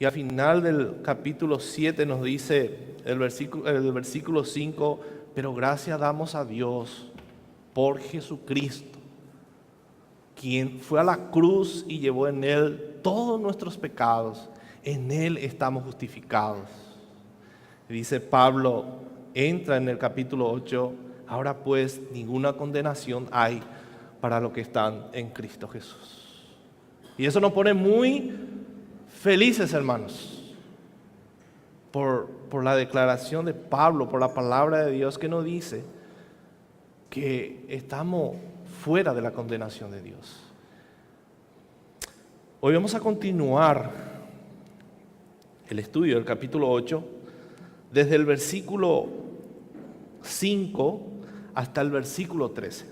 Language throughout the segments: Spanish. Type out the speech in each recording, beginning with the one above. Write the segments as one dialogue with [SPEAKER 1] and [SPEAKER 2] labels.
[SPEAKER 1] Y al final del capítulo 7 nos dice el versículo 5, pero gracias damos a Dios por Jesucristo, quien fue a la cruz y llevó en Él todos nuestros pecados. En Él estamos justificados. Y dice Pablo, entra en el capítulo 8, ahora pues ninguna condenación hay para los que están en Cristo Jesús. Y eso nos pone muy felices, hermanos, por la declaración de Pablo, por la palabra de Dios que nos dice que estamos fuera de la condenación de Dios. Hoy vamos a continuar el estudio del capítulo 8 desde el versículo 5 hasta el versículo 13.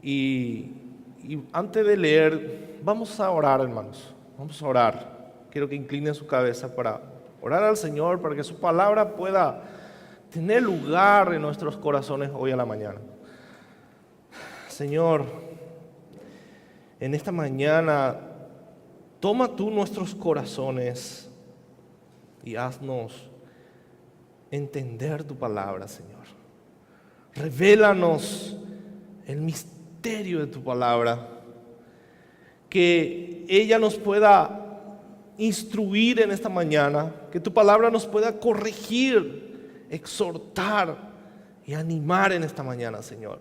[SPEAKER 1] Y antes de leer, vamos a orar, hermanos. Vamos a orar. Quiero que inclinen su cabeza para orar al Señor, para que su palabra pueda tener lugar en nuestros corazones hoy a la mañana. Señor, en esta mañana, toma tú nuestros corazones y haznos entender tu palabra, Señor. Revélanos el misterio de tu palabra, que ella nos pueda instruir en esta mañana, que tu palabra nos pueda corregir, exhortar y animar en esta mañana, Señor.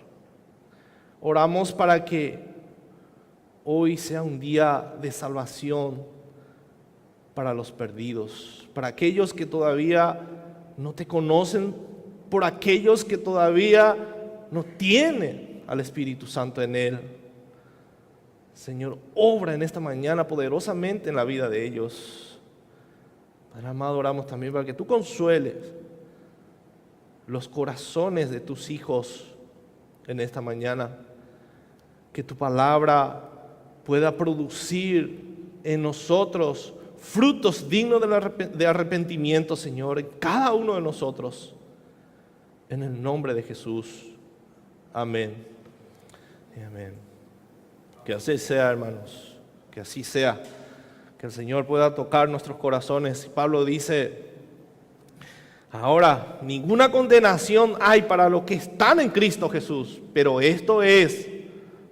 [SPEAKER 1] Oramos para que hoy sea un día de salvación para los perdidos, para aquellos que todavía no te conocen, por aquellos que todavía no tienen al Espíritu Santo en él. Señor, obra en esta mañana poderosamente en la vida de ellos. Padre amado, oramos también para que tú consueles los corazones de tus hijos en esta mañana, que tu palabra pueda producir en nosotros frutos dignos de arrepentimiento, Señor, en cada uno de nosotros, en el nombre de Jesús. Amén. Amén. Que así sea, hermanos, que así sea, que el Señor pueda tocar nuestros corazones. Pablo dice, ahora, ninguna condenación hay para los que están en Cristo Jesús, pero esto es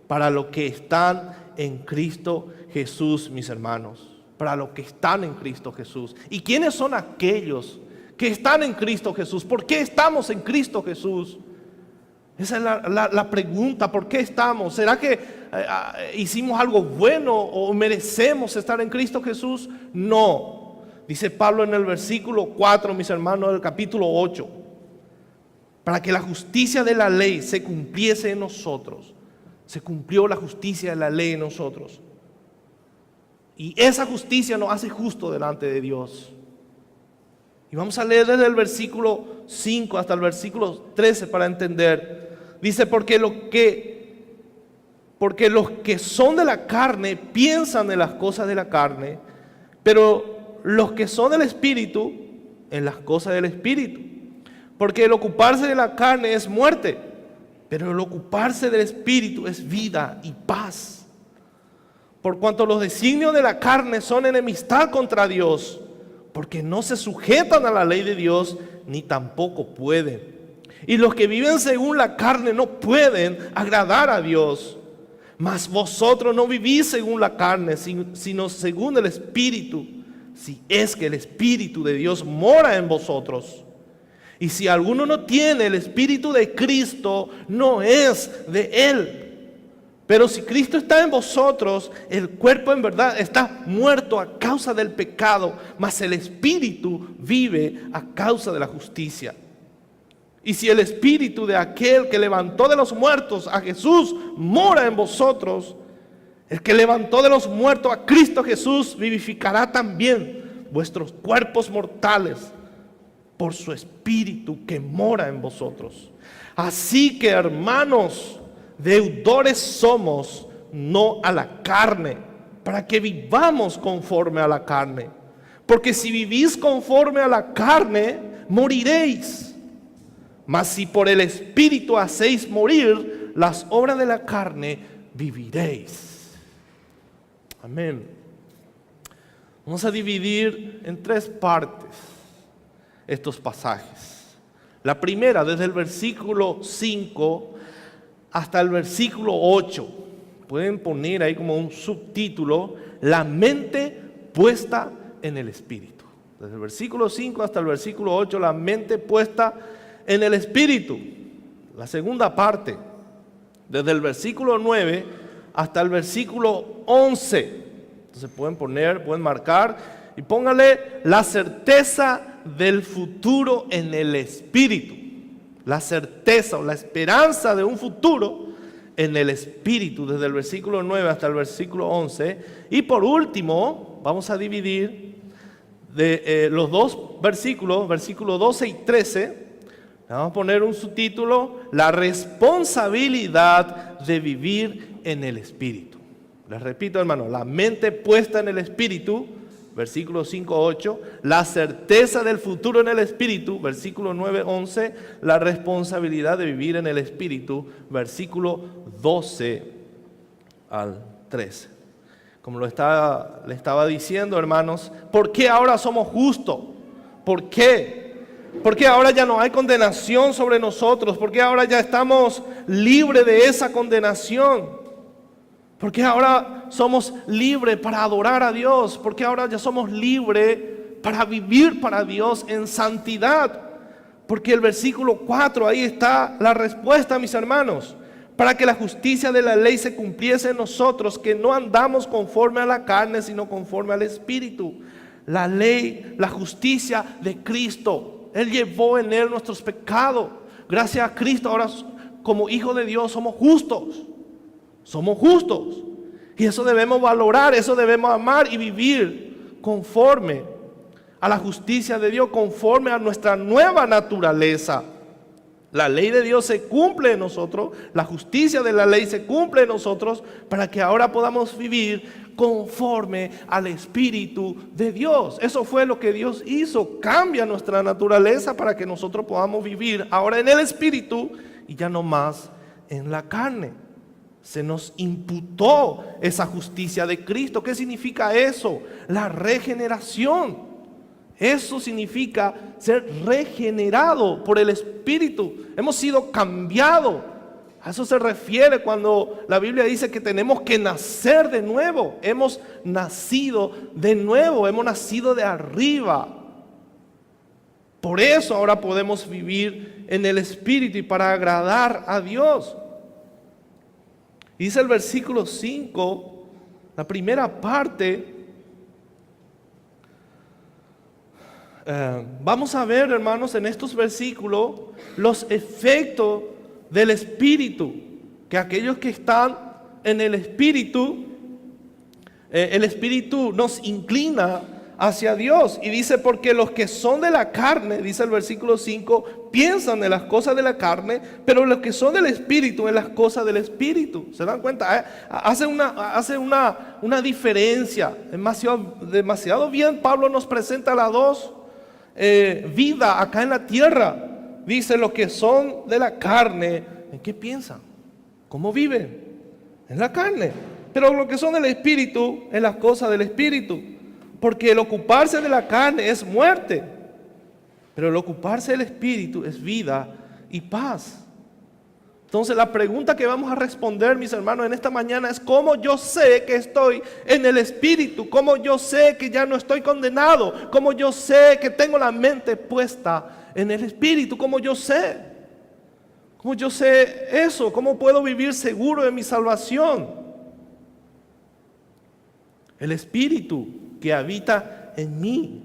[SPEAKER 1] para los que están en Cristo Jesús, mis hermanos, para los que están en Cristo Jesús. ¿Y quiénes son aquellos que están en Cristo Jesús? ¿Por qué estamos en Cristo Jesús? Esa es la pregunta, ¿por qué estamos? ¿Será que hicimos algo bueno o merecemos estar en Cristo Jesús? No. Dice Pablo en el versículo 4, mis hermanos, del capítulo 8, para que la justicia de la ley se cumpliese en nosotros. Se cumplió la justicia de la ley en nosotros. Y esa justicia nos hace justo delante de Dios. Y vamos a leer desde el versículo 5 hasta el versículo 13 para entender. Dice, porque los que son de la carne piensan en las cosas de la carne, pero los que son del Espíritu, en las cosas del Espíritu. Porque el ocuparse de la carne es muerte, pero el ocuparse del Espíritu es vida y paz. Por cuanto los designios de la carne son enemistad contra Dios, porque no se sujetan a la ley de Dios, ni tampoco pueden. Y los que viven según la carne no pueden agradar a Dios. Mas vosotros no vivís según la carne, sino según el Espíritu, si es que el Espíritu de Dios mora en vosotros. Y si alguno no tiene el Espíritu de Cristo, no es de Él. Pero si Cristo está en vosotros, el cuerpo en verdad está muerto a causa del pecado, mas el Espíritu vive a causa de la justicia. Y si el Espíritu de aquel que levantó de los muertos a Jesús mora en vosotros, el que levantó de los muertos a Cristo Jesús vivificará también vuestros cuerpos mortales por su Espíritu que mora en vosotros. Así que, hermanos, deudores somos, no a la carne, para que vivamos conforme a la carne. Porque si vivís conforme a la carne, moriréis. Mas si por el Espíritu hacéis morir las obras de la carne, viviréis. Amén. Vamos a dividir en 3 partes estos pasajes. La primera, desde el versículo 5 hasta el versículo 8. Pueden poner ahí como un subtítulo: la mente puesta en el Espíritu. Desde el versículo 5 hasta el versículo 8, la mente puesta en el Espíritu. La segunda parte, desde el versículo 9 hasta el versículo 11. Entonces pueden marcar y póngale: la certeza del futuro en el Espíritu. La certeza o la esperanza de un futuro en el Espíritu, desde el versículo 9 hasta el versículo 11. Y por último, vamos a dividir los 2 versículos, versículos 12 y 13. Vamos a poner un subtítulo: la responsabilidad de vivir en el Espíritu. Les repito, hermano: la mente puesta en el Espíritu, versículo 5, 8, la certeza del futuro en el Espíritu, versículo 9, 11, la responsabilidad de vivir en el Espíritu, versículo 12 al 13. Como le estaba diciendo, hermanos, ¿por qué ahora somos justos? ¿Por qué? Porque ahora ya no hay condenación sobre nosotros, porque ahora ya estamos libres de esa condenación. Porque ahora somos libres para adorar a Dios, porque ahora ya somos libres para vivir para Dios en santidad. Porque el versículo 4, ahí está la respuesta, mis hermanos: para que la justicia de la ley se cumpliese en nosotros, que no andamos conforme a la carne, sino conforme al Espíritu. La ley, la justicia de Cristo, Él llevó en Él nuestros pecados. Gracias a Cristo, ahora como hijos de Dios somos justos. Somos justos. Y eso debemos valorar, eso debemos amar y vivir conforme a la justicia de Dios, conforme a nuestra nueva naturaleza. La ley de Dios se cumple en nosotros, la justicia de la ley se cumple en nosotros, para que ahora podamos vivir conforme al Espíritu de Dios. Eso fue lo que Dios hizo: cambia nuestra naturaleza para que nosotros podamos vivir ahora en el Espíritu y ya no más en la carne. Se nos imputó esa justicia de Cristo. ¿Qué significa eso? La regeneración. Eso significa ser regenerado por el Espíritu. Hemos sido cambiados. A eso se refiere cuando la Biblia dice que tenemos que nacer de nuevo. Hemos nacido de nuevo, hemos nacido de arriba. Por eso ahora podemos vivir en el Espíritu y para agradar a Dios. Dice el versículo 5, la primera parte. Vamos a ver, hermanos, en estos versículos los efectos del Espíritu. Que aquellos que están en el Espíritu nos inclina hacia Dios. Y dice: porque los que son de la carne, dice el versículo 5, piensan en las cosas de la carne, pero los que son del Espíritu en las cosas del Espíritu. ¿Se dan cuenta? Hace una diferencia. Demasiado bien Pablo nos presenta las dos vidas acá en la tierra. Dice: los que son de la carne, ¿en qué piensan? ¿Cómo viven? En la carne. Pero los que son del Espíritu, en las cosas del Espíritu. Porque el ocuparse de la carne es muerte, pero el ocuparse del Espíritu es vida y paz. Entonces la pregunta que vamos a responder, mis hermanos, en esta mañana es: ¿cómo yo sé que estoy en el Espíritu? ¿Cómo yo sé que ya no estoy condenado? ¿Cómo yo sé que tengo la mente puesta en el Espíritu? ¿Cómo yo sé? ¿Cómo yo sé eso? ¿Cómo puedo vivir seguro de mi salvación? El Espíritu que habita en mí.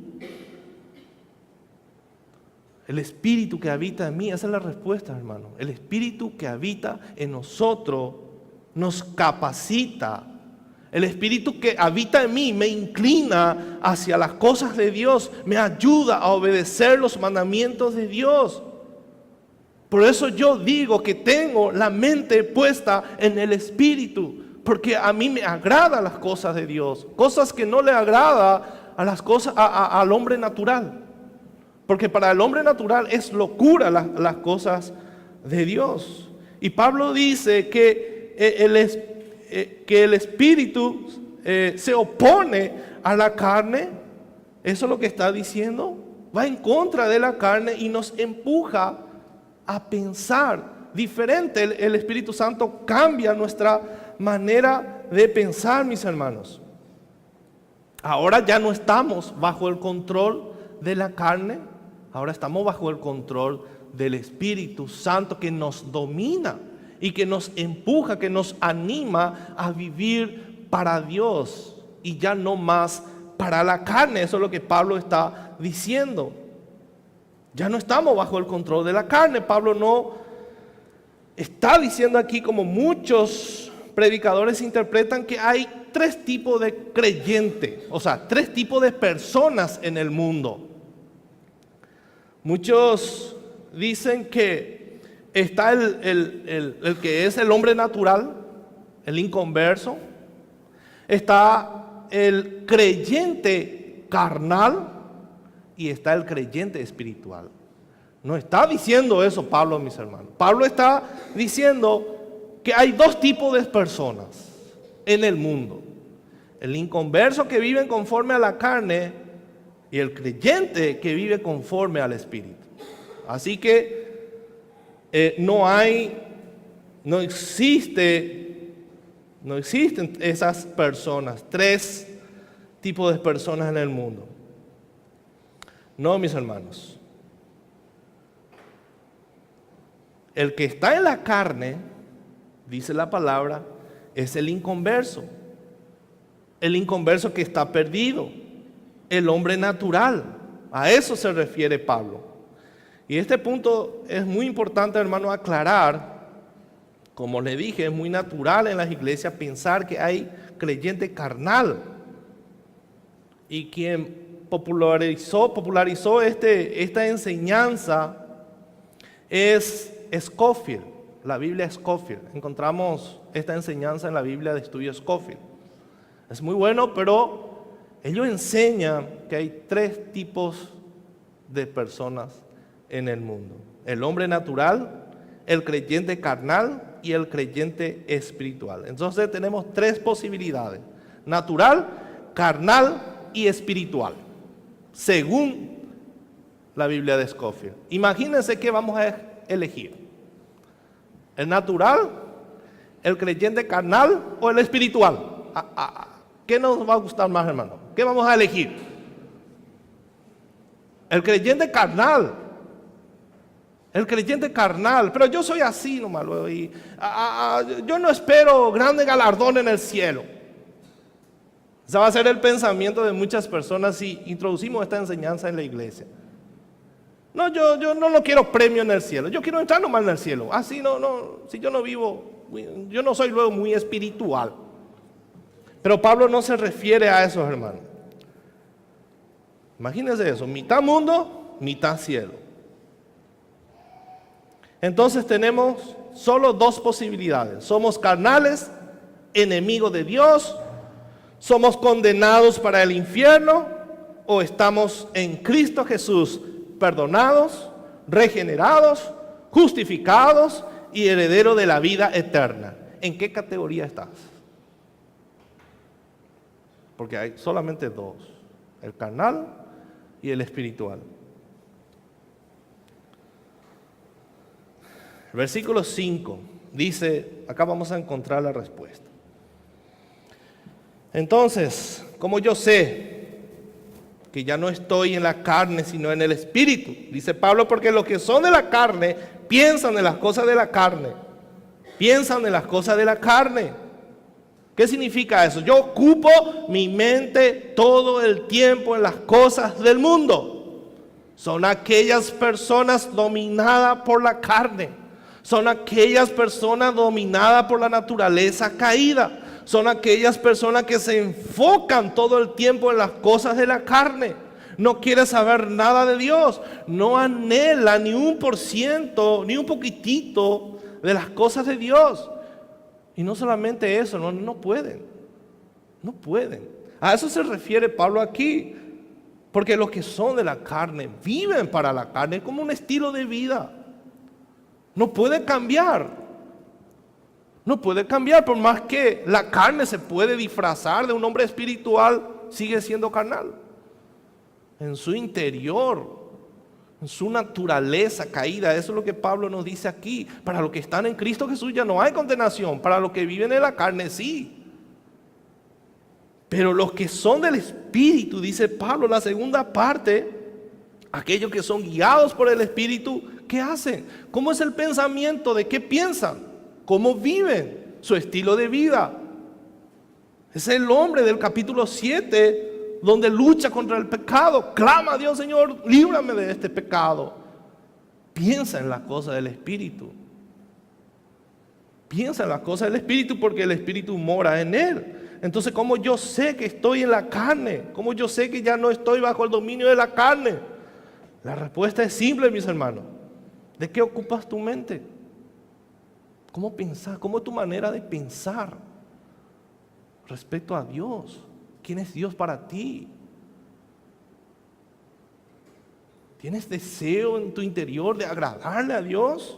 [SPEAKER 1] El Espíritu que habita en mí, esa es la respuesta, hermano. El Espíritu que habita en nosotros nos capacita. El Espíritu que habita en mí me inclina hacia las cosas de Dios, me ayuda a obedecer los mandamientos de Dios. Por eso yo digo que tengo la mente puesta en el Espíritu, porque a mí me agradan las cosas de Dios, cosas que no le agrada a las cosas al hombre natural. Porque para el hombre natural es locura las cosas de Dios. Y Pablo dice que el Espíritu se opone a la carne, eso es lo que está diciendo, va en contra de la carne y nos empuja a pensar diferente. El Espíritu Santo cambia nuestra manera de pensar, mis hermanos. Ahora ya no estamos bajo el control de la carne, ahora estamos bajo el control del Espíritu Santo que nos domina y que nos empuja, que nos anima a vivir para Dios y ya no más para la carne. Eso es lo que Pablo está diciendo. Ya no estamos bajo el control de la carne. Pablo no está diciendo aquí, como muchos predicadores interpretan, que hay tres tipos de creyentes, o sea, tres tipos de personas en el mundo. Muchos dicen que está el que es el hombre natural, el inconverso. Está el creyente carnal y está el creyente espiritual. No está diciendo eso Pablo, mis hermanos. Pablo está diciendo que hay dos tipos de personas en el mundo: el inconverso, que vive conforme a la carne, y el creyente que vive conforme al Espíritu. Así que no existen esas personas, tres tipos de personas en el mundo. No, mis hermanos. El que está en la carne, dice la palabra, es el inconverso. El inconverso que está perdido, el hombre natural. A eso se refiere Pablo. Y este punto es muy importante, hermano, aclarar. Como le dije, es muy natural en las iglesias pensar que hay creyente carnal. Y quien popularizó esta enseñanza es Scofield, la Biblia Scofield. Encontramos esta enseñanza en la Biblia de estudio Scofield. Es muy bueno, pero ellos enseñan que hay tres tipos de personas en el mundo: el hombre natural, el creyente carnal y el creyente espiritual. Entonces tenemos tres posibilidades: natural, carnal y espiritual, según la Biblia de Scofield. Imagínense qué vamos a elegir: el natural, el creyente carnal o el espiritual. ¿Qué nos va a gustar más, hermano? ¿Qué vamos a elegir? El creyente carnal. El creyente carnal. Pero yo soy así nomás. Yo no espero grande galardón en el cielo. Ese va a ser el pensamiento de muchas personas si introducimos esta enseñanza en la iglesia. No, yo no quiero premio en el cielo. Yo quiero entrar nomás en el cielo. Así si yo no vivo, yo no soy luego muy espiritual. Pero Pablo no se refiere a eso, hermano. Imagínense eso: mitad mundo, mitad cielo. Entonces tenemos solo dos posibilidades: somos carnales, enemigos de Dios, somos condenados para el infierno, o estamos en Cristo Jesús, perdonados, regenerados, justificados y herederos de la vida eterna. ¿En qué categoría estás? Porque hay solamente dos: el carnal y el espiritual. El versículo 5 dice, acá vamos a encontrar la respuesta. Entonces, como yo sé que ya no estoy en la carne sino en el Espíritu, dice Pablo, porque los que son de la carne piensan en las cosas de la carne. Piensan en las cosas de la carne. ¿Qué significa eso? Yo ocupo mi mente todo el tiempo en las cosas del mundo. Son aquellas personas dominadas por la carne. Son aquellas personas dominadas por la naturaleza caída. Son aquellas personas que se enfocan todo el tiempo en las cosas de la carne. No quiere saber nada de Dios. No anhela ni 1%, ni un poquitito de las cosas de Dios. Y no solamente eso, no pueden. No pueden. A eso se refiere Pablo aquí. Porque los que son de la carne viven para la carne, como un estilo de vida. No puede cambiar. No puede cambiar, por más que la carne se puede disfrazar de un hombre espiritual, sigue siendo carnal. En su interior, en su naturaleza caída, eso es lo que Pablo nos dice aquí. Para los que están en Cristo Jesús ya no hay condenación, para los que viven en la carne sí. Pero los que son del Espíritu, dice Pablo, la segunda parte, aquellos que son guiados por el Espíritu, ¿qué hacen? ¿Cómo es el pensamiento? ¿De qué piensan? ¿Cómo viven? Su estilo de vida. Es el hombre del capítulo 7, donde lucha contra el pecado. Clama a Dios: Señor, líbrame de este pecado. Piensa en las cosas del Espíritu. Piensa en las cosas del Espíritu, porque el Espíritu mora en él. Entonces, ¿cómo yo sé que estoy en la carne? ¿Cómo yo sé que ya no estoy bajo el dominio de la carne? La respuesta es simple, mis hermanos. ¿De qué ocupas tu mente? ¿Cómo pensar? ¿Cómo es tu manera de pensar respecto a Dios? ¿Quién es Dios para ti? ¿Tienes deseo en tu interior de agradarle a Dios?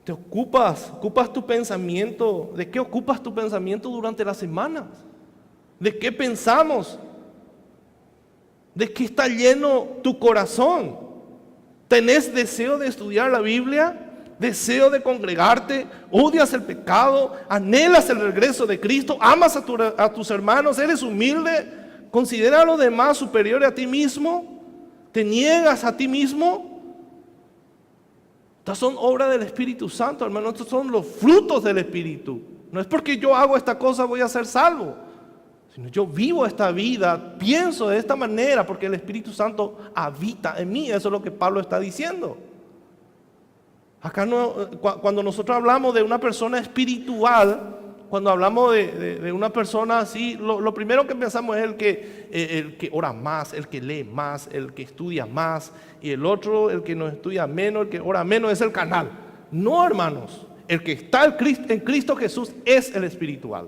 [SPEAKER 1] ¿Te ocupas tu pensamiento? ¿De qué ocupas tu pensamiento durante la semana? ¿De qué pensamos? ¿De qué está lleno tu corazón? ¿Tenés deseo de estudiar la Biblia? ¿Deseo de congregarte? ¿Odias el pecado? ¿Anhelas el regreso de Cristo? ¿Amas a tus hermanos? ¿Eres humilde? ¿Consideras a los demás superiores a ti mismo? ¿Te niegas a ti mismo? Estas son obras del Espíritu Santo, hermano. Estos son los frutos del Espíritu. No es porque yo hago esta cosa voy a ser salvo, sino yo vivo esta vida, pienso de esta manera porque el Espíritu Santo habita en mí. Eso es lo que Pablo está diciendo. Acá cuando nosotros hablamos de una persona espiritual, cuando hablamos de una persona así, lo primero que pensamos es el que ora más, el que lee más, el que estudia más, y el otro, el que no estudia menos, el que ora menos, es el carnal. No, hermanos, el que está en Cristo Jesús es el espiritual.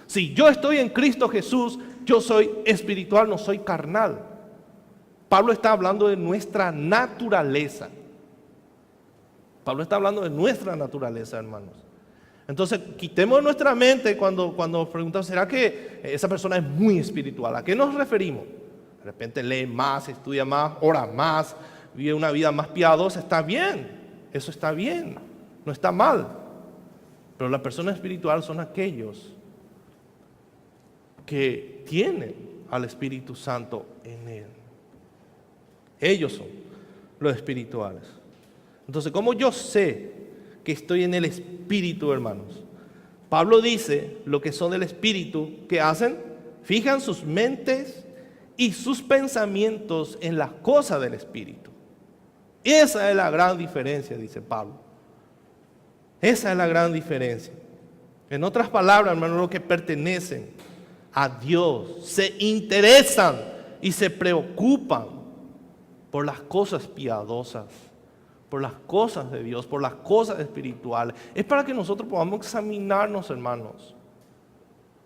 [SPEAKER 1] Si yo estoy en Cristo Jesús, yo soy espiritual, no soy carnal. Pablo está hablando de nuestra naturaleza. Pablo está hablando de nuestra naturaleza, hermanos. Entonces, quitemos de nuestra mente cuando preguntamos: ¿será que esa persona es muy espiritual? ¿A qué nos referimos? De repente lee más, estudia más, ora más, vive una vida más piadosa. Está bien, eso está bien, no está mal. Pero la persona espiritual son aquellos que tienen al Espíritu Santo en él. Ellos son los espirituales. Entonces, ¿cómo yo sé que estoy en el Espíritu, hermanos? Pablo dice: lo que son del Espíritu, ¿qué hacen? Fijan sus mentes y sus pensamientos en las cosas del Espíritu. Esa es la gran diferencia, dice Pablo. Esa es la gran diferencia. En otras palabras, hermanos, los que pertenecen a Dios se interesan y se preocupan por las cosas piadosas, por las cosas de Dios, por las cosas espirituales. Es para que nosotros podamos examinarnos, hermanos.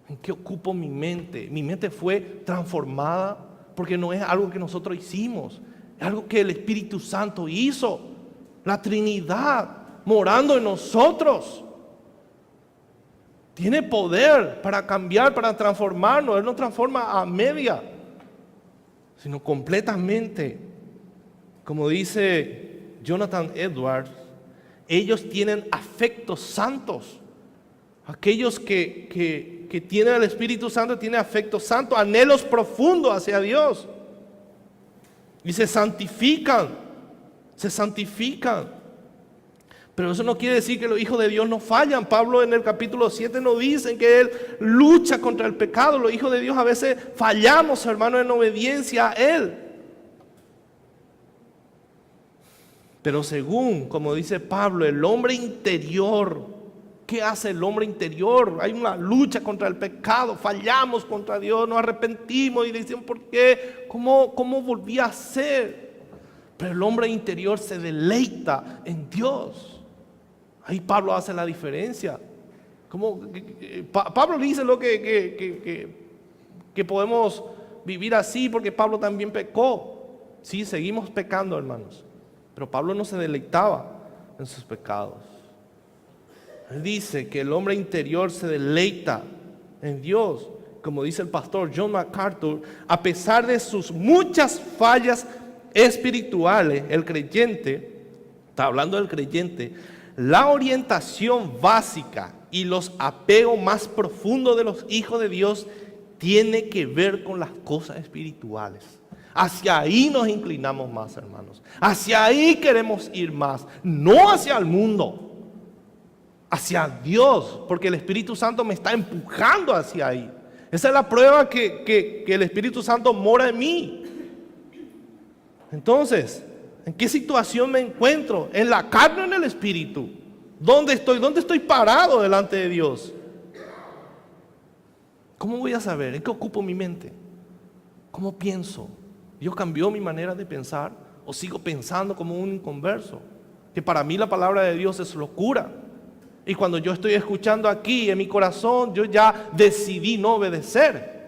[SPEAKER 1] ¿En qué ocupo mi mente? Mi mente fue transformada porque no es algo que nosotros hicimos, es algo que el Espíritu Santo hizo. La Trinidad morando en nosotros tiene poder para cambiar, para transformarnos. Él no transforma a media, sino completamente. Como dice Jonathan Edwards, ellos tienen afectos santos. Aquellos que tienen el Espíritu Santo tienen afectos santos, anhelos profundos hacia Dios. Y se santifican. Pero eso no quiere decir que los hijos de Dios no fallan. Pablo en el capítulo 7 nos dice que él lucha contra el pecado. Los hijos de Dios a veces fallamos, hermanos, en obediencia a él. Pero según, como dice Pablo, el hombre interior, ¿qué hace el hombre interior? Hay una lucha contra el pecado, fallamos contra Dios, nos arrepentimos y decimos: ¿por qué? ¿Cómo volví a ser? Pero el hombre interior se deleita en Dios. Ahí Pablo hace la diferencia. Pablo dice lo que podemos vivir así porque Pablo también pecó. Sí, seguimos pecando, hermanos. Pero Pablo no se deleitaba en sus pecados. dice que el hombre interior se deleita en Dios. Como dice el pastor John MacArthur, a pesar de sus muchas fallas espirituales, el creyente, está hablando del creyente, la orientación básica y los apegos más profundos de los hijos de Dios tiene que ver con las cosas espirituales. Hacia ahí nos inclinamos más, hermanos. Hacia ahí queremos ir más, no hacia el mundo, hacia Dios, porque el Espíritu Santo me está empujando hacia ahí. Esa es la prueba que el Espíritu Santo mora en mí. Entonces, ¿en qué situación me encuentro? ¿En la carne o en el Espíritu? ¿Dónde estoy? ¿Dónde estoy parado delante de Dios? ¿Cómo voy a saber? ¿En qué ocupo mi mente? ¿Cómo pienso? ¿Dios cambió mi manera de pensar? ¿O sigo pensando como un inconverso? Que para mí la palabra de Dios es locura. Y cuando yo estoy escuchando aquí en mi corazón, yo ya decidí no obedecer.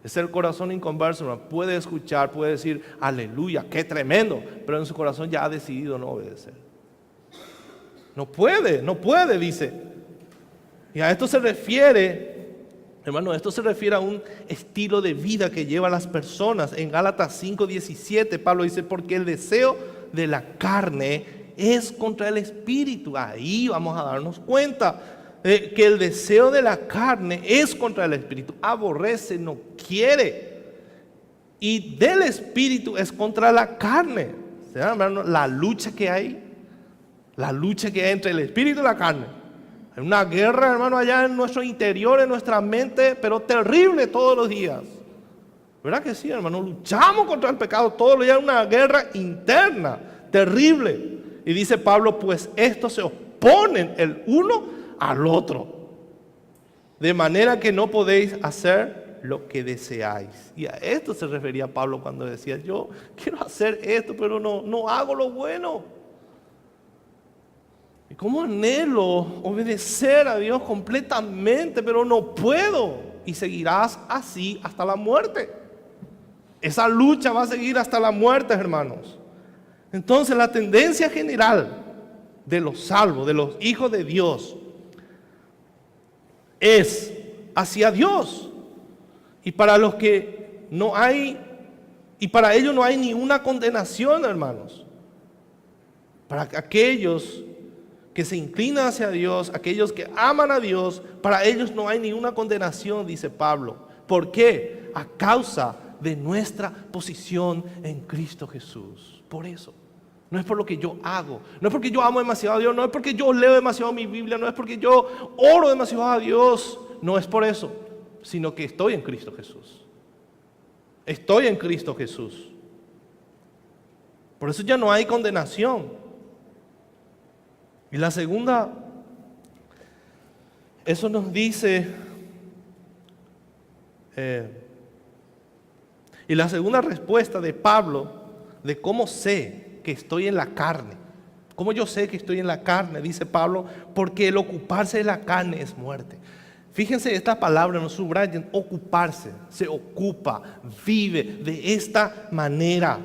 [SPEAKER 1] Es el corazón inconverso, hermano. Puede escuchar, puede decir, aleluya, qué tremendo. Pero en su corazón ya ha decidido no obedecer. No puede, dice. Y a esto se refiere, hermano, esto se refiere a un estilo de vida que llevan las personas. En Gálatas 5:17, Pablo dice, porque el deseo de la carne es contra el espíritu. Ahí vamos a darnos cuenta que el deseo de la carne es contra el espíritu. Aborrece, no quiere. Y del espíritu es contra la carne. ¿Se dan, hermano, la lucha que hay? La lucha que hay entre el espíritu y la carne. Hay una guerra, hermano, allá en nuestro interior, en nuestra mente, pero terrible todos los días. ¿Verdad que sí, hermano? Luchamos contra el pecado todos los días, una guerra interna, terrible. Y dice Pablo, pues estos se oponen el uno al otro, de manera que no podéis hacer lo que deseáis. Y a esto se refería Pablo cuando decía, yo quiero hacer esto, pero no hago lo bueno. Y cómo anhelo obedecer a Dios completamente, pero no puedo. Y seguirás así hasta la muerte. Esa lucha va a seguir hasta la muerte, hermanos. Entonces la tendencia general de los salvos, de los hijos de Dios, es hacia Dios. Y para los que no hay, y para ellos no hay ninguna condenación, hermanos. Para aquellos que se inclinan hacia Dios, aquellos que aman a Dios, para ellos no hay ninguna condenación, dice Pablo. ¿Por qué? A causa de nuestra posición en Cristo Jesús. Por eso. No es por lo que yo hago, no es porque yo amo demasiado a Dios, no es porque yo leo demasiado mi Biblia, no es porque yo oro demasiado a Dios, no es por eso, sino que estoy en Cristo Jesús. Estoy en Cristo Jesús. Por eso ya no hay condenación. Y la segunda, eso nos dice, y la segunda respuesta de Pablo de cómo sé que estoy en la carne. ¿Cómo yo sé que estoy en la carne? Dice Pablo, porque el ocuparse de la carne es muerte. Fíjense esta palabra, no subrayen, ocuparse, se ocupa, vive de esta manera.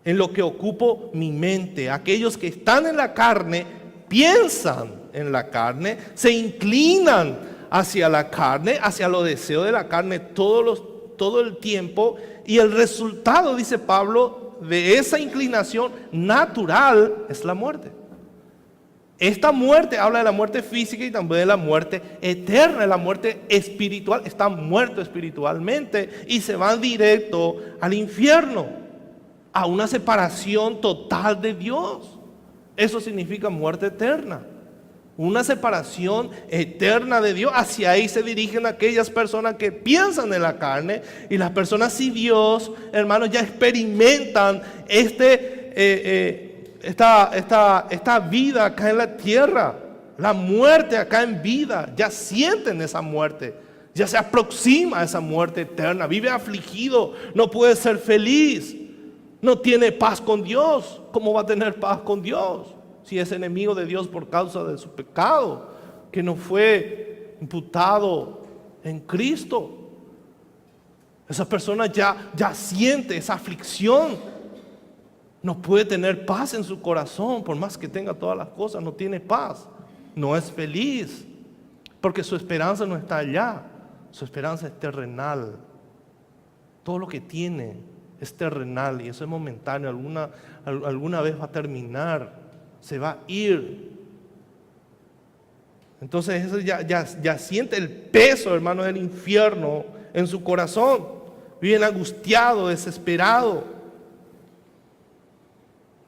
[SPEAKER 1] En lo que ocupo mi mente. Aquellos que están en la carne, piensan en la carne, se inclinan hacia la carne, hacia los deseos de la carne todo el tiempo. Y el resultado, dice Pablo, de esa inclinación natural es la muerte. Esta muerte habla de la muerte física y también de la muerte eterna, de la muerte espiritual. Están muertos espiritualmente y se van directo al infierno, a una separación total de Dios. Eso significa muerte eterna. Una separación eterna de Dios. Hacia ahí se dirigen aquellas personas que piensan en la carne. Y las personas sin Dios, hermanos, ya experimentan esta vida acá en la tierra. La muerte acá en vida. Ya sienten esa muerte. Ya se aproxima a esa muerte eterna. Vive afligido. No puede ser feliz. No tiene paz con Dios. ¿Cómo va a tener paz con Dios si es enemigo de Dios por causa de su pecado, que no fue imputado en Cristo? Esa persona ya siente esa aflicción. No puede tener paz en su corazón, por más que tenga todas las cosas, no tiene paz. No es feliz, porque su esperanza no está allá. Su esperanza es terrenal. Todo lo que tiene es terrenal y eso es momentáneo. Alguna vez va a terminar, se va a ir. Entonces eso ya siente el peso, hermano, del infierno en su corazón. Viven angustiado, desesperado.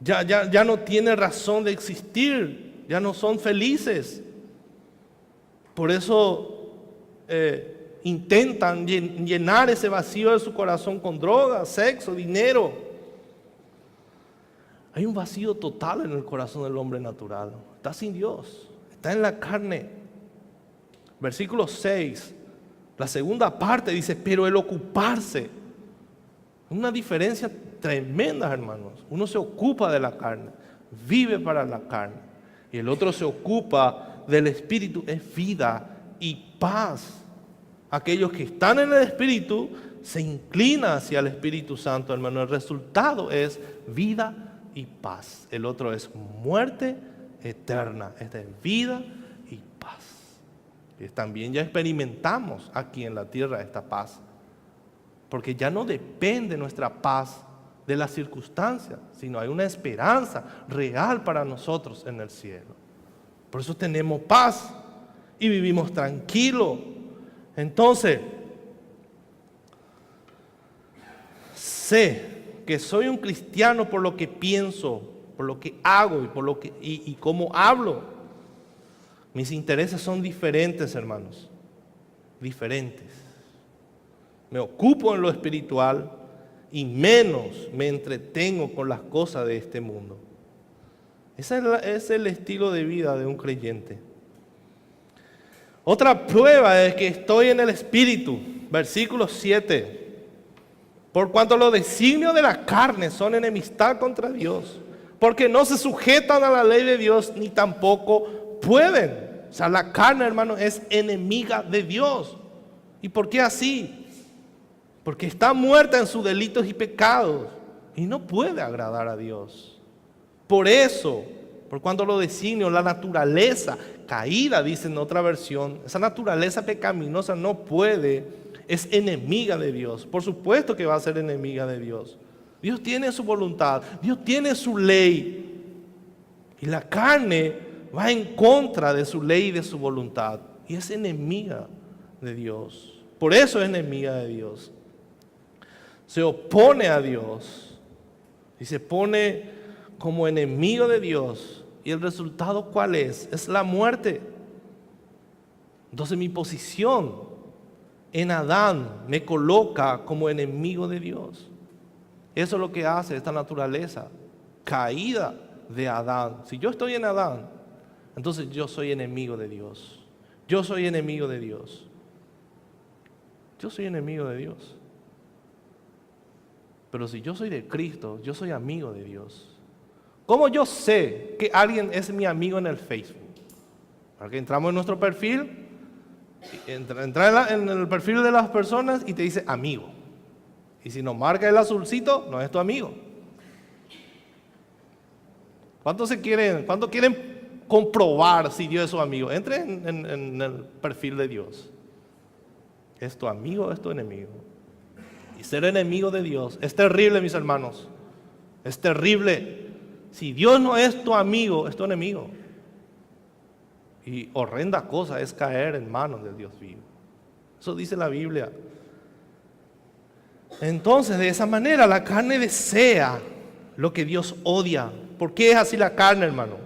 [SPEAKER 1] Ya no tiene razón de existir. Ya no son felices. Por eso intentan llenar ese vacío de su corazón con drogas, sexo, dinero. Hay un vacío total en el corazón del hombre natural. Está sin Dios. Está en la carne. Versículo 6, la segunda parte dice, pero el ocuparse. Una diferencia tremenda, hermanos. Uno se ocupa de la carne, vive para la carne. Y el otro se ocupa del Espíritu, es vida y paz. Aquellos que están en el Espíritu se inclinan hacia el Espíritu Santo, hermano. El resultado es vida y paz. El otro es muerte eterna. Esta es vida y paz. Y también ya experimentamos aquí en la tierra esta paz. Porque ya no depende nuestra paz de las circunstancias, sino hay una esperanza real para nosotros en el cielo. Por eso tenemos paz y vivimos tranquilos. Entonces, sé que soy un cristiano por lo que pienso, por lo que hago y cómo hablo. Mis intereses son diferentes, hermanos, diferentes. Me ocupo en lo espiritual y menos me entretengo con las cosas de este mundo. Ese es el estilo de vida de un creyente. Otra prueba de que estoy en el Espíritu, versículo 7. Por cuanto los designios de la carne son enemistad contra Dios, porque no se sujetan a la ley de Dios, ni tampoco pueden. O sea, la carne, hermano, es enemiga de Dios. ¿Y por qué así? Porque está muerta en sus delitos y pecados y no puede agradar a Dios. Por eso, por cuanto los designios, la naturaleza caída, dice en otra versión, esa naturaleza pecaminosa no puede, es enemiga de Dios. Por supuesto que va a ser enemiga de Dios. Dios tiene su voluntad, Dios tiene su ley. Y la carne va en contra de su ley y de su voluntad. Y es enemiga de Dios. Por eso es enemiga de Dios. Se opone a Dios y se pone como enemigo de Dios. ¿Y el resultado cuál es? Es la muerte. Entonces mi posición en Adán me coloca como enemigo de Dios. Eso es lo que hace esta naturaleza caída de Adán. Si yo estoy en Adán, entonces yo soy enemigo de Dios. Yo soy enemigo de Dios. Yo soy enemigo de Dios. Pero si yo soy de Cristo, yo soy amigo de Dios. ¿Cómo yo sé que alguien es mi amigo en el Facebook? Porque entramos en nuestro perfil, entra en el perfil de las personas y te dice amigo. Y si nos marca el azulcito, no es tu amigo. ¿Cuántos quieren comprobar si Dios es su amigo? Entre en el perfil de Dios. ¿Es tu amigo o es tu enemigo? Y ser enemigo de Dios es terrible, mis hermanos. Es terrible. Si Dios no es tu amigo, es tu enemigo. Y horrenda cosa es caer en manos del Dios vivo. Eso dice la Biblia. Entonces, de esa manera, la carne desea lo que Dios odia. ¿Por qué es así la carne, hermano?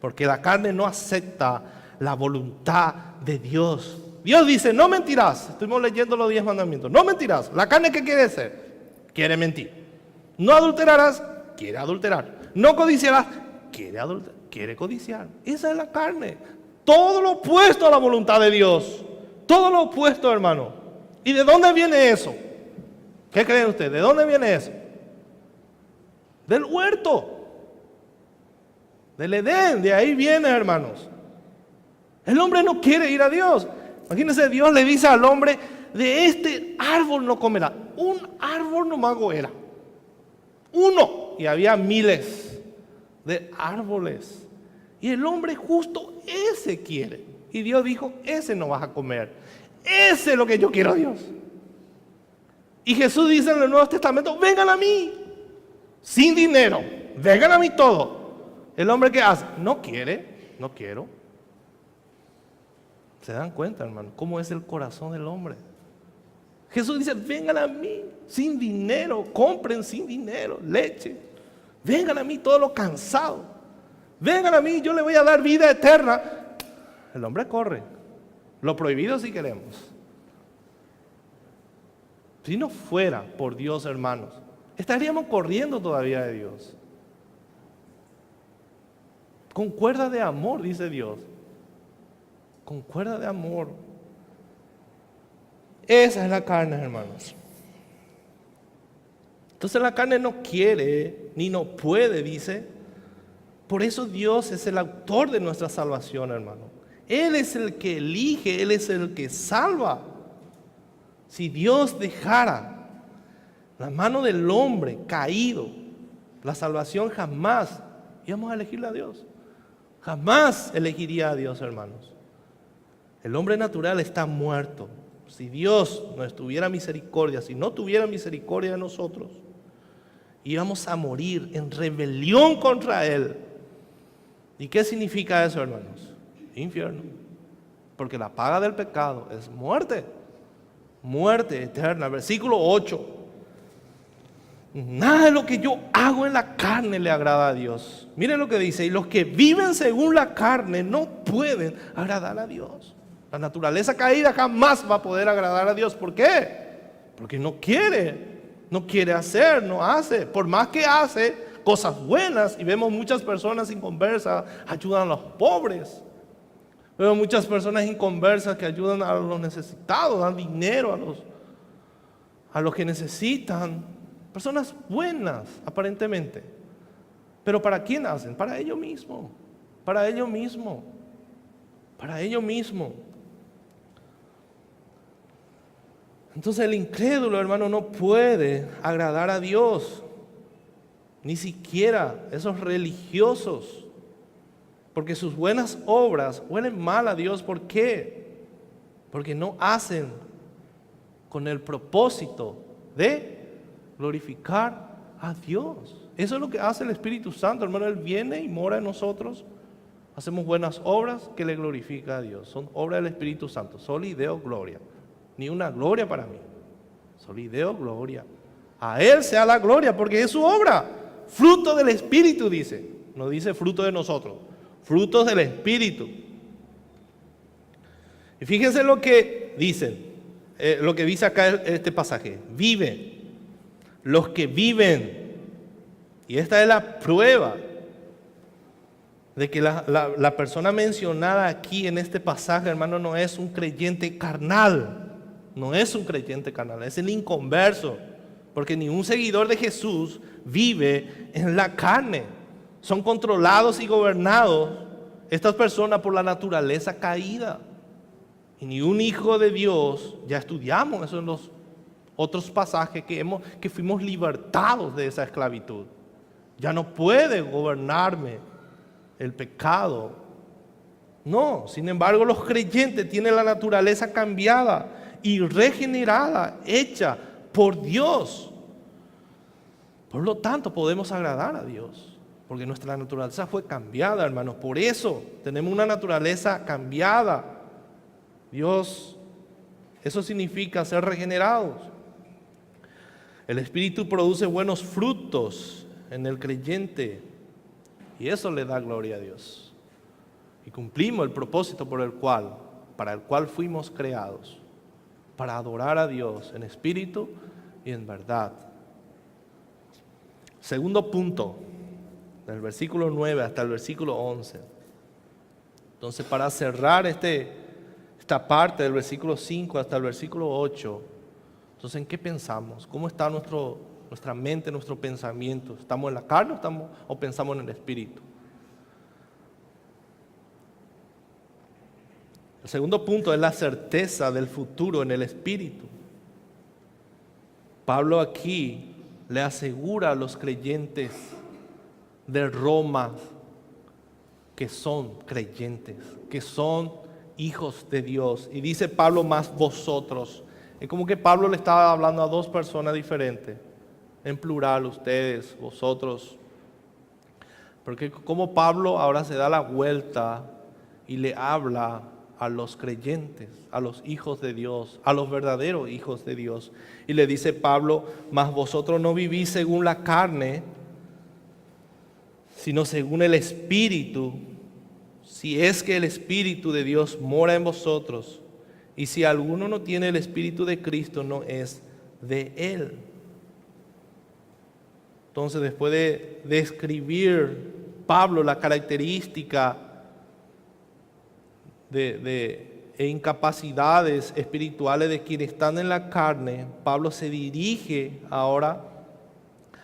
[SPEAKER 1] Porque la carne no acepta la voluntad de Dios. Dios dice, no mentirás. Estuvimos leyendo los 10 mandamientos. No mentirás. ¿La carne qué quiere hacer? Quiere mentir. No adulterarás. Quiere adulterar. No codiciarás. Quiere codiciar. Esa es la carne. Todo lo opuesto a la voluntad de Dios. Todo lo opuesto, hermano. ¿Y de dónde viene eso? ¿Qué creen ustedes? ¿De dónde viene eso? Del huerto. Del Edén. De ahí viene, hermanos. El hombre no quiere ir a Dios. Imagínense, Dios le dice al hombre, de este árbol no comerá. Un árbol nomás era. Uno. Y había miles de árboles. Y el hombre justo ese quiere. Y Dios dijo, ese no vas a comer. Ese es lo que yo quiero, Dios. Y Jesús dice en el Nuevo Testamento, vengan a mí. Sin dinero. Vengan a mí todo. El hombre que hace, no quiere, no quiero. ¿Se dan cuenta, hermano? ¿Cómo es el corazón del hombre? Jesús dice, vengan a mí, sin dinero, compren sin dinero, leche. Vengan a mí todos los cansados. Vengan a mí, yo le voy a dar vida eterna. El hombre corre. Lo prohibido si queremos. Si no fuera por Dios, hermanos, estaríamos corriendo todavía de Dios. Con cuerda de amor, dice Dios. Con cuerda de amor. Esa es la carne, hermanos. Entonces la carne no quiere, ni no puede, dice. Por eso Dios es el autor de nuestra salvación, hermano. Él es el que elige, Él es el que salva. Si Dios dejara la mano del hombre caído, la salvación jamás íbamos a elegirle a Dios. Jamás elegiría a Dios, hermanos. El hombre natural está muerto. Si Dios no estuviera misericordia, si no tuviera misericordia de nosotros, íbamos a morir en rebelión contra Él. ¿Y qué significa eso, hermanos? Infierno. Porque la paga del pecado es muerte. Muerte eterna. Versículo 8. Nada de lo que yo hago en la carne le agrada a Dios. Miren lo que dice. Y los que viven según la carne no pueden agradar a Dios. La naturaleza caída jamás va a poder agradar a Dios. ¿Por qué? Porque no quiere. No quiere hacer, no hace. Por más que hace cosas buenas. Y vemos muchas personas inconversas ayudan a los pobres. Vemos muchas personas inconversas que ayudan a los necesitados. Dan dinero a los que necesitan. Personas buenas, aparentemente. Pero ¿para quién hacen? Para ellos mismos. Para ellos mismos. Para ellos mismos. Entonces el incrédulo, hermano, no puede agradar a Dios. Ni siquiera esos religiosos. Porque sus buenas obras huelen mal a Dios. ¿Por qué? Porque no hacen con el propósito de glorificar a Dios. Eso es lo que hace el Espíritu Santo, hermano. Él viene y mora en nosotros. Hacemos buenas obras que le glorifica a Dios. Son obras del Espíritu Santo. Soli Deo gloria. Ni una gloria para mí. Soli Deo gloria. A Él sea la gloria porque es su obra. Fruto del Espíritu dice. No dice fruto de nosotros. Frutos del Espíritu. Y fíjense lo que dicen. Lo que dice acá este pasaje. Vive. Los que viven, y esta es la prueba de que la persona mencionada aquí en este pasaje, hermano, no es un creyente carnal, no es un creyente carnal, es el inconverso, porque ningún seguidor de Jesús vive en la carne, son controlados y gobernados estas personas por la naturaleza caída, y ni un hijo de Dios, ya estudiamos eso en los otros pasajes que fuimos libertados de esa esclavitud. Ya no puede gobernarme el pecado. No, sin embargo, los creyentes tienen la naturaleza cambiada y regenerada, hecha por Dios. Por lo tanto, podemos agradar a Dios, porque nuestra naturaleza fue cambiada, hermanos. Por eso tenemos una naturaleza cambiada. Dios, eso significa ser regenerados. El Espíritu produce buenos frutos en el creyente y eso le da gloria a Dios. Y cumplimos el propósito para el cual fuimos creados, para adorar a Dios en espíritu y en verdad. Segundo punto, del versículo 9 hasta el versículo 11. Entonces, para cerrar esta parte del versículo 5 hasta el versículo 8, entonces, ¿en qué pensamos? ¿Cómo está nuestra mente, nuestro pensamiento? ¿Estamos en la carne o pensamos en el Espíritu? El segundo punto es la certeza del futuro en el Espíritu. Pablo aquí le asegura a los creyentes de Roma que son creyentes, que son hijos de Dios. Y dice Pablo, más vosotros. Es como que Pablo le estaba hablando a dos personas diferentes, en plural, ustedes, vosotros. Porque como Pablo ahora se da la vuelta y le habla a los creyentes, a los hijos de Dios, a los verdaderos hijos de Dios. Y le dice Pablo, mas vosotros no vivís según la carne, sino según el Espíritu, si es que el Espíritu de Dios mora en vosotros. Y si alguno no tiene el Espíritu de Cristo, no es de Él. Entonces, después de describir Pablo la característica e incapacidades espirituales de quienes están en la carne, Pablo se dirige ahora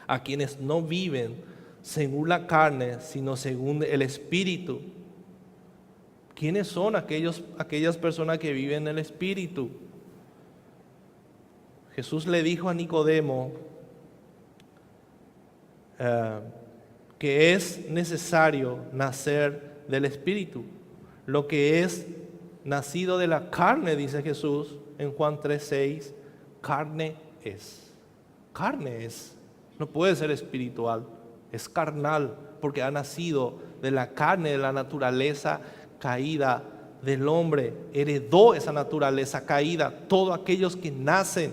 [SPEAKER 1] a quienes no viven según la carne, sino según el Espíritu. ¿Quiénes son aquellas personas que viven en el Espíritu? Jesús le dijo a Nicodemo que es necesario nacer del Espíritu. Lo que es nacido de la carne, dice Jesús en Juan 3:6, carne es. Carne es. No puede ser espiritual, es carnal, porque ha nacido de la carne, de la naturaleza caída del hombre. Heredó esa naturaleza caída. Todos aquellos que nacen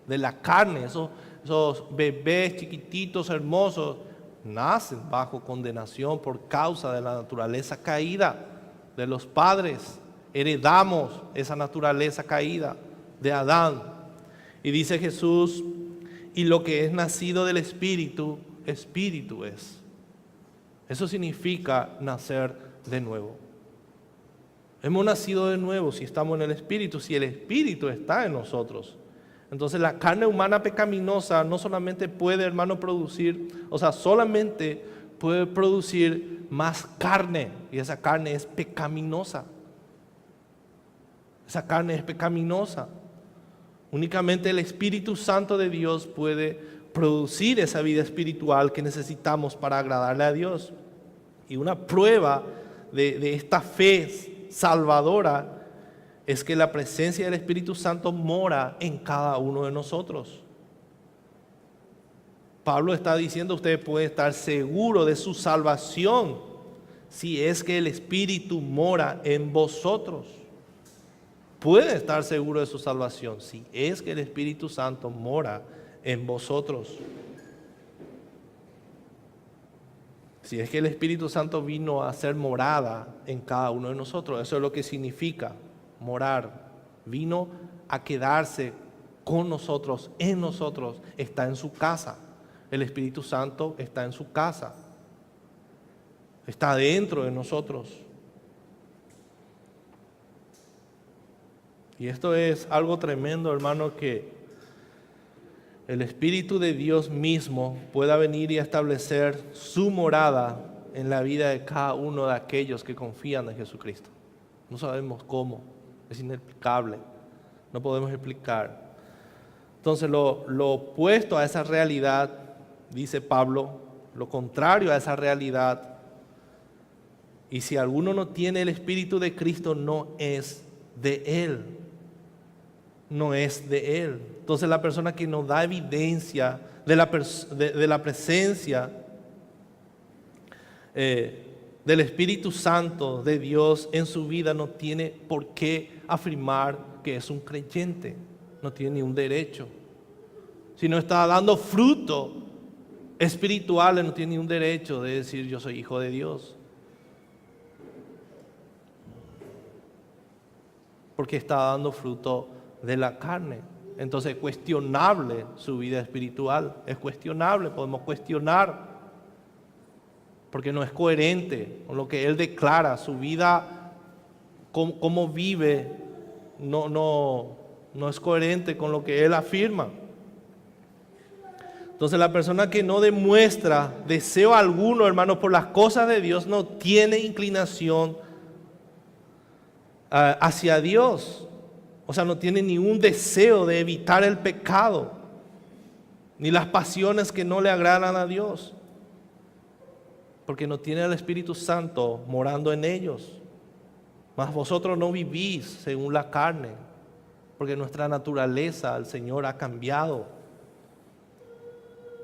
[SPEAKER 1] de la carne, esos bebés chiquititos, hermosos, nacen bajo condenación por causa de la naturaleza caída de los padres. Heredamos esa naturaleza caída de Adán. Y dice Jesús, y lo que es nacido del Espíritu, Espíritu es. Eso significa nacer de nuevo. Hemos nacido de nuevo si estamos en el Espíritu, si el Espíritu está en nosotros. Entonces la carne humana pecaminosa no solamente puede, hermano, solamente puede producir más carne, y esa carne es pecaminosa. Esa carne es pecaminosa. Únicamente el Espíritu Santo de Dios puede producir esa vida espiritual que necesitamos para agradarle a Dios. Y una prueba de esta fe salvadora es que la presencia del Espíritu Santo mora en cada uno de nosotros. Pablo está diciendo, usted puede estar seguro de su salvación si es que el Espíritu mora en vosotros. Puede estar seguro de su salvación si es que el Espíritu Santo mora en vosotros. Si es que el Espíritu Santo vino a ser morada en cada uno de nosotros. Eso es lo que significa morar. Vino a quedarse con nosotros, en nosotros. Está en su casa. El Espíritu Santo está en su casa. Está dentro de nosotros. Y esto es algo tremendo, hermano, que el Espíritu de Dios mismo pueda venir y establecer su morada en la vida de cada uno de aquellos que confían en Jesucristo. No sabemos cómo, es inexplicable, no podemos explicar. Entonces lo opuesto a esa realidad, dice Pablo, lo contrario a esa realidad, y si alguno no tiene el Espíritu de Cristo, no es de Él. No es de Él. Entonces la persona que nos da evidencia de la presencia del Espíritu Santo de Dios en su vida no tiene por qué afirmar que es un creyente. No tiene ni un derecho. Si no está dando fruto espiritual, no tiene ni un derecho de decir yo soy hijo de Dios. Porque está dando fruto de la carne. Entonces es cuestionable su vida espiritual. Es cuestionable, podemos cuestionar. Porque no es coherente con lo que él declara. Su vida, cómo vive, no es coherente con lo que él afirma. Entonces la persona que no demuestra deseo alguno, hermanos, por las cosas de Dios, no tiene inclinación hacia Dios. O sea, no tiene ningún deseo de evitar el pecado. ni las pasiones que no le agradan a Dios, porque no tienen al Espíritu Santo morando en ellos. Mas vosotros no vivís según la carne, porque nuestra naturaleza al Señor ha cambiado.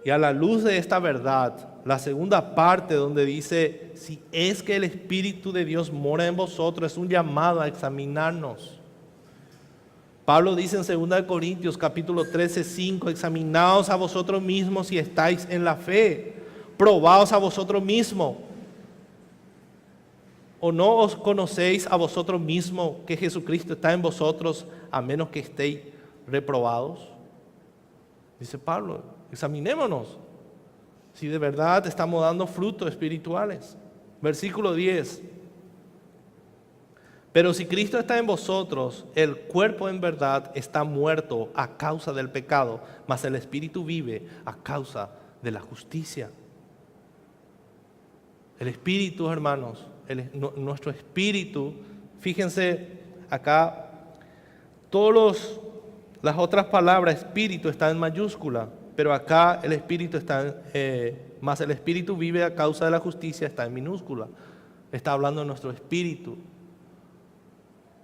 [SPEAKER 1] Y a la luz de esta verdad, la segunda parte donde dice, si es que el Espíritu de Dios mora en vosotros, es un llamado a examinarnos. Pablo dice en 2 Corintios capítulo 13, 5, examinaos a vosotros mismos si estáis en la fe, probaos a vosotros mismos. ¿O no os conocéis a vosotros mismos que Jesucristo está en vosotros, a menos que estéis reprobados? Dice Pablo, examinémonos si de verdad estamos dando frutos espirituales. Versículo 10. Pero si Cristo está en vosotros, el cuerpo en verdad está muerto a causa del pecado, mas el espíritu vive a causa de la justicia. El espíritu, hermanos, nuestro espíritu, fíjense acá, todas las otras palabras, espíritu está en mayúscula, pero acá el espíritu está, más el espíritu vive a causa de la justicia, está en minúscula. Está hablando de nuestro espíritu,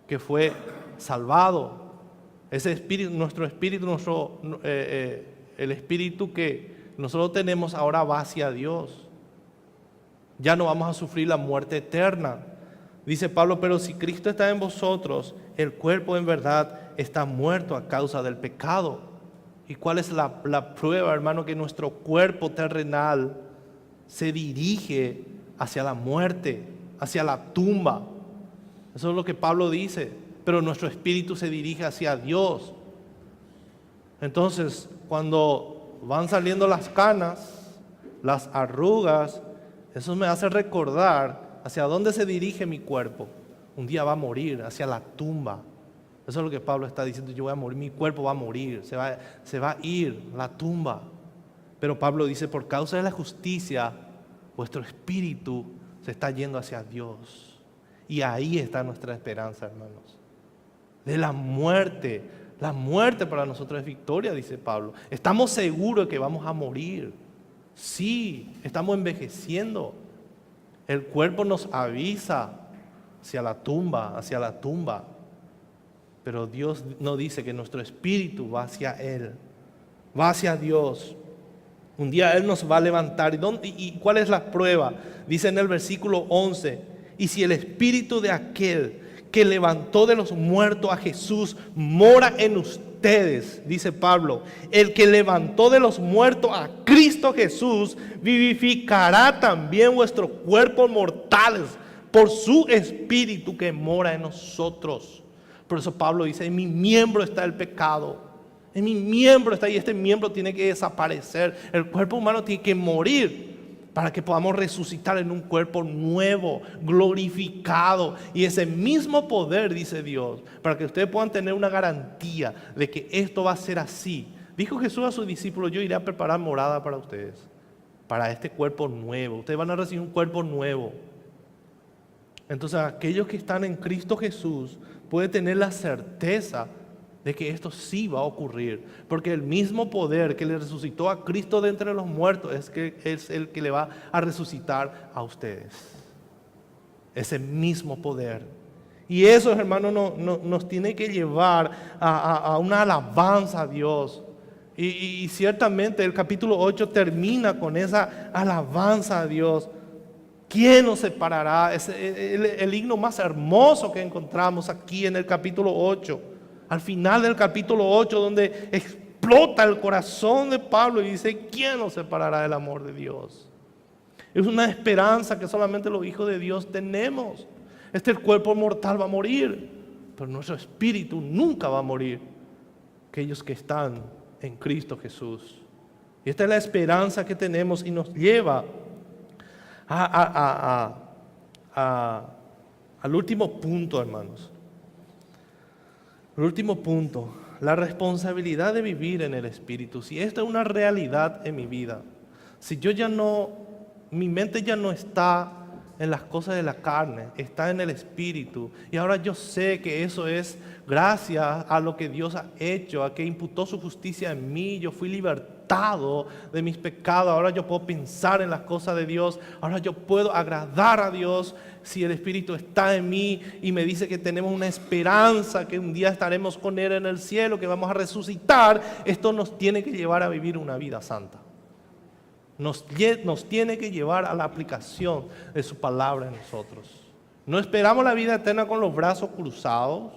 [SPEAKER 1] que fue salvado. Ese espíritu, nuestro espíritu, el espíritu que nosotros tenemos ahora va hacia Dios. Ya no vamos a sufrir la muerte eterna. Dice Pablo, pero si Cristo está en vosotros, el cuerpo en verdad está muerto a causa del pecado. ¿Y cuál es la prueba, hermano? Que nuestro cuerpo terrenal se dirige hacia la muerte, hacia la tumba. Eso es lo que Pablo dice. Pero nuestro espíritu se dirige hacia Dios. Entonces, cuando van saliendo las canas, las arrugas, eso me hace recordar hacia dónde se dirige mi cuerpo. Un día va a morir, hacia la tumba. Eso es lo que Pablo está diciendo, yo voy a morir, mi cuerpo va a morir, se va a ir la tumba. Pero Pablo dice, por causa de la justicia, vuestro espíritu se está yendo hacia Dios. Y ahí está nuestra esperanza, hermanos. De la muerte para nosotros es victoria, dice Pablo. Estamos seguros de que vamos a morir. Sí, estamos envejeciendo. El cuerpo nos avisa hacia la tumba. Pero Dios no dice que nuestro espíritu va hacia Él, va hacia Dios. Un día Él nos va a levantar. ¿Y cuál es la prueba? Dice en el versículo 11, y si el espíritu de aquel que levantó de los muertos a Jesús mora en ustedes, dice Pablo, el que levantó de los muertos a Cristo Jesús vivificará también vuestros cuerpos mortales por su espíritu que mora en nosotros. Por eso Pablo dice, en mi miembro está el pecado, en mi miembro está, y este miembro tiene que desaparecer. El cuerpo humano tiene que morir para que podamos resucitar en un cuerpo nuevo, glorificado. Y ese mismo poder, dice Dios, para que ustedes puedan tener una garantía de que esto va a ser así. Dijo Jesús a sus discípulos, yo iré a preparar morada para ustedes, para este cuerpo nuevo. Ustedes van a recibir un cuerpo nuevo. Entonces aquellos que están en Cristo Jesús pueden tener la certeza de que esto sí va a ocurrir, porque el mismo poder que le resucitó a Cristo de entre los muertos es el que le va a resucitar a ustedes. Ese mismo poder. Y eso, hermanos, nos tiene que llevar a una alabanza a Dios. Y ciertamente el capítulo 8 termina con esa alabanza a Dios. ¿Quién nos separará? Es el himno más hermoso que encontramos aquí en el capítulo 8. Al final del capítulo 8, donde explota el corazón de Pablo y dice, ¿quién nos separará del amor de Dios? Es una esperanza que solamente los hijos de Dios tenemos. El cuerpo mortal va a morir, pero nuestro espíritu nunca va a morir. Aquellos que están en Cristo Jesús. Y esta es la esperanza que tenemos y nos lleva al último punto, hermanos. El último punto, la responsabilidad de vivir en el Espíritu. Si esta es una realidad en mi vida, si yo ya no, mi mente ya no está en las cosas de la carne, está en el Espíritu, y ahora yo sé que eso es gracias a lo que Dios ha hecho, a que imputó su justicia en mí, yo fui libertado libertado de mis pecados. Ahora yo puedo pensar en las cosas de Dios. Ahora yo puedo agradar a Dios si el Espíritu está en mí y me dice que tenemos una esperanza, que un día estaremos con Él en el cielo, que vamos a resucitar. Esto nos tiene que llevar a vivir una vida santa. Nos tiene que llevar a la aplicación de su palabra en nosotros. No esperamos la vida eterna con los brazos cruzados.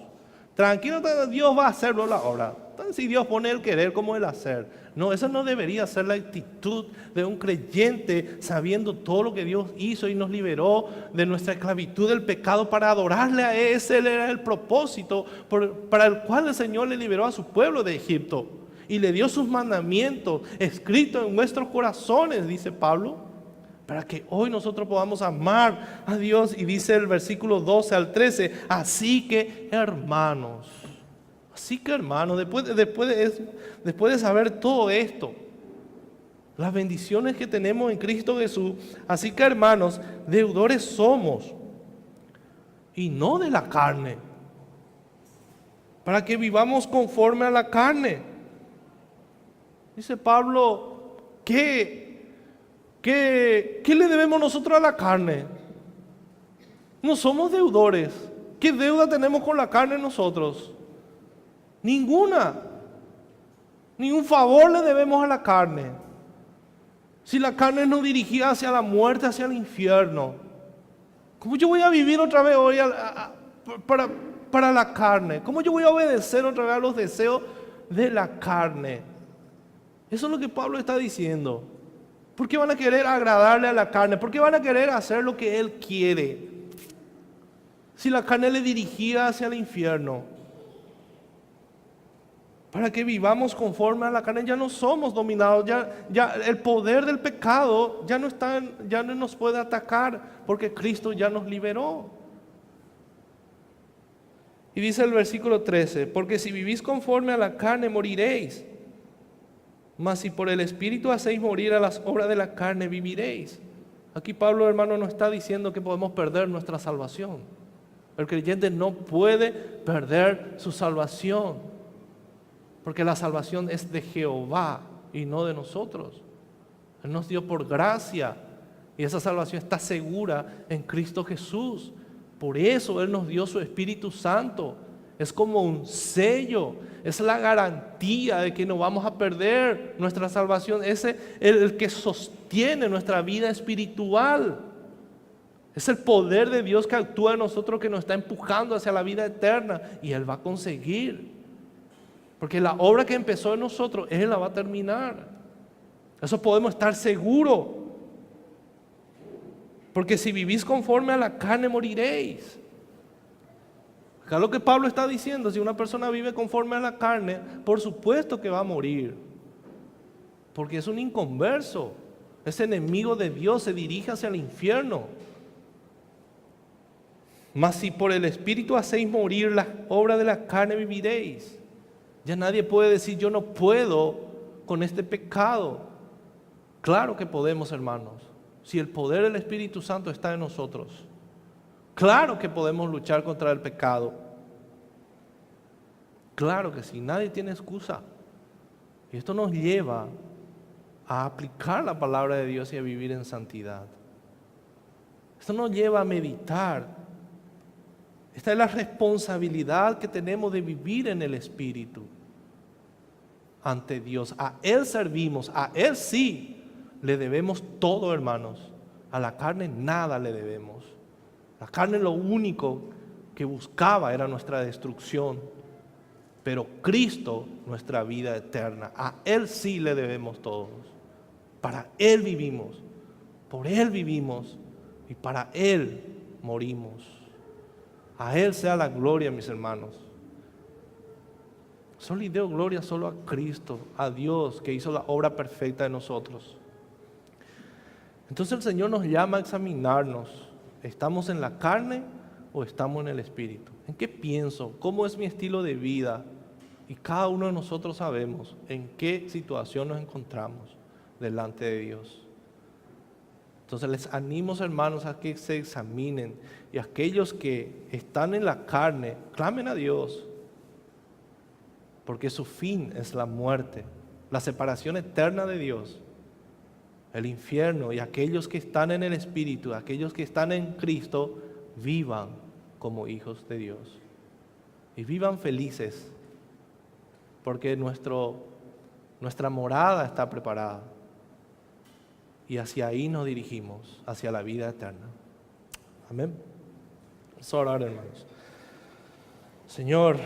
[SPEAKER 1] Tranquilo, Dios va a hacerlo la obra. Entonces, si Dios pone el querer como el hacer. No, esa no debería ser la actitud de un creyente, sabiendo todo lo que Dios hizo y nos liberó de nuestra esclavitud del pecado para adorarle a Él. Ese era el propósito para el cual el Señor le liberó a su pueblo de Egipto. Y le dio sus mandamientos escritos en nuestros corazones, dice Pablo, para que hoy nosotros podamos amar a Dios. Y dice el versículo 12 al 13, así que hermanos, después de saber todo esto, las bendiciones que tenemos en Cristo Jesús, así que hermanos, deudores somos, y no de la carne, para que vivamos conforme a la carne. Dice Pablo, ¿qué le debemos nosotros a la carne? No somos deudores. ¿Qué deuda tenemos con la carne nosotros? Ninguna. Ningún favor le debemos a la carne. Si la carne nos dirigía hacia la muerte, hacia el infierno, ¿cómo yo voy a vivir otra vez hoy para la carne? ¿Cómo yo voy a obedecer otra vez a los deseos de la carne? Eso es lo que Pablo está diciendo. ¿Por qué van a querer agradarle a la carne? ¿Por qué van a querer hacer lo que él quiere? Si la carne le dirigía hacia el infierno. Para que vivamos conforme a la carne, ya no somos dominados, ya el poder del pecado ya no nos puede atacar, porque Cristo ya nos liberó. Y dice el versículo 13, porque si vivís conforme a la carne moriréis. Mas si por el Espíritu hacéis morir a las obras de la carne, viviréis. Aquí Pablo, hermano, no está diciendo que podemos perder nuestra salvación. El creyente no puede perder su salvación, porque la salvación es de Jehová y no de nosotros. Él nos dio por gracia y esa salvación está segura en Cristo Jesús. Por eso Él nos dio su Espíritu Santo. Es como un sello, es la garantía de que no vamos a perder nuestra salvación. Es el que sostiene nuestra vida espiritual. Es el poder de Dios que actúa en nosotros, que nos está empujando hacia la vida eterna. Y Él va a conseguir. Porque la obra que empezó en nosotros, Él la va a terminar. Eso podemos estar seguros. Porque si vivís conforme a la carne, moriréis. Acá lo que Pablo está diciendo, si una persona vive conforme a la carne, por supuesto que va a morir. Porque es un inconverso. Es enemigo de Dios, se dirige hacia el infierno. Mas si por el Espíritu hacéis morir las obras de la carne, viviréis. Ya nadie puede decir, yo no puedo con este pecado. Claro que podemos, hermanos. Si el poder del Espíritu Santo está en nosotros. Claro que podemos luchar contra el pecado. Claro que sí, nadie tiene excusa. Y esto nos lleva a aplicar la palabra de Dios y a vivir en santidad. Esto nos lleva a meditar. Esta es la responsabilidad que tenemos de vivir en el Espíritu ante Dios. A Él servimos, a Él sí le debemos todo, hermanos. A la carne nada le debemos. La carne lo único que buscaba era nuestra destrucción, pero Cristo nuestra vida eterna. A Él sí le debemos todos. Para Él vivimos, por Él vivimos y para Él morimos. A Él sea la gloria, mis hermanos. Solo le dio gloria solo a Cristo, a Dios que hizo la obra perfecta en nosotros. Entonces el Señor nos llama a examinarnos. ¿Estamos en la carne o estamos en el Espíritu? ¿En qué pienso? ¿Cómo es mi estilo de vida? Y cada uno de nosotros sabemos en qué situación nos encontramos delante de Dios. Entonces les animo, hermanos, a que se examinen. Y aquellos que están en la carne, clamen a Dios. Porque su fin es la muerte. la separación eterna de Dios, el infierno, y aquellos que están en el Espíritu, aquellos que están en Cristo, vivan como hijos de Dios. Y vivan felices, porque nuestra morada está preparada. Y hacia ahí nos dirigimos, hacia la vida eterna. Amén. Vamos a orar, hermanos. Señor,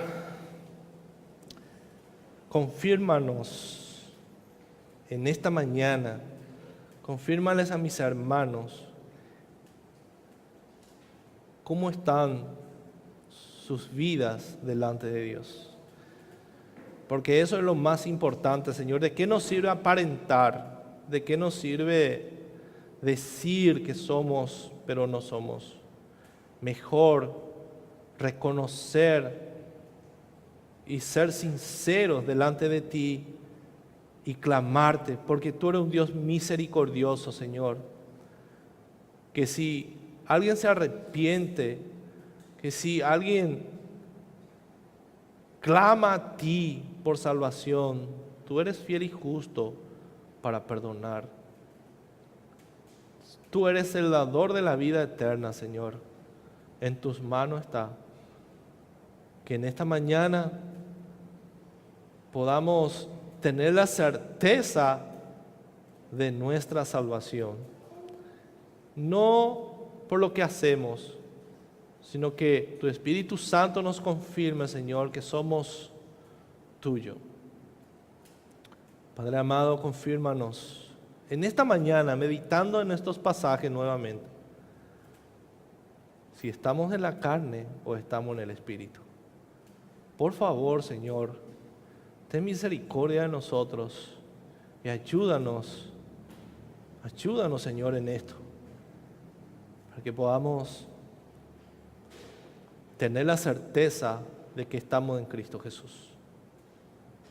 [SPEAKER 1] confírmanos en esta mañana, confírmales a mis hermanos cómo están sus vidas delante de Dios. Porque eso es lo más importante, Señor. ¿De qué nos sirve aparentar? ¿De qué nos sirve decir que somos, pero no somos? Mejor reconocer y ser sinceros delante de ti y clamarte, porque tú eres un Dios misericordioso, Señor. Que si alguien se arrepiente, que si alguien clama a ti por salvación, tú eres fiel y justo para perdonar. Tú eres el dador de la vida eterna, Señor. En tus manos está. Que en esta mañana podamos tener la certeza de nuestra salvación. No por lo que hacemos, sino que tu Espíritu Santo nos confirme, Señor, que somos tuyo. Padre amado, confírmanos en esta mañana, meditando en estos pasajes nuevamente, si estamos en la carne o estamos en el Espíritu. Por favor, Señor, ten misericordia de nosotros y ayúdanos, Señor, en esto, para que podamos tener la certeza de que estamos en Cristo Jesús.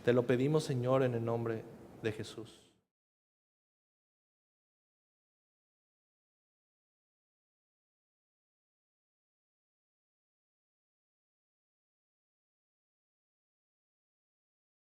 [SPEAKER 1] Te lo pedimos, Señor, en el nombre de Jesús.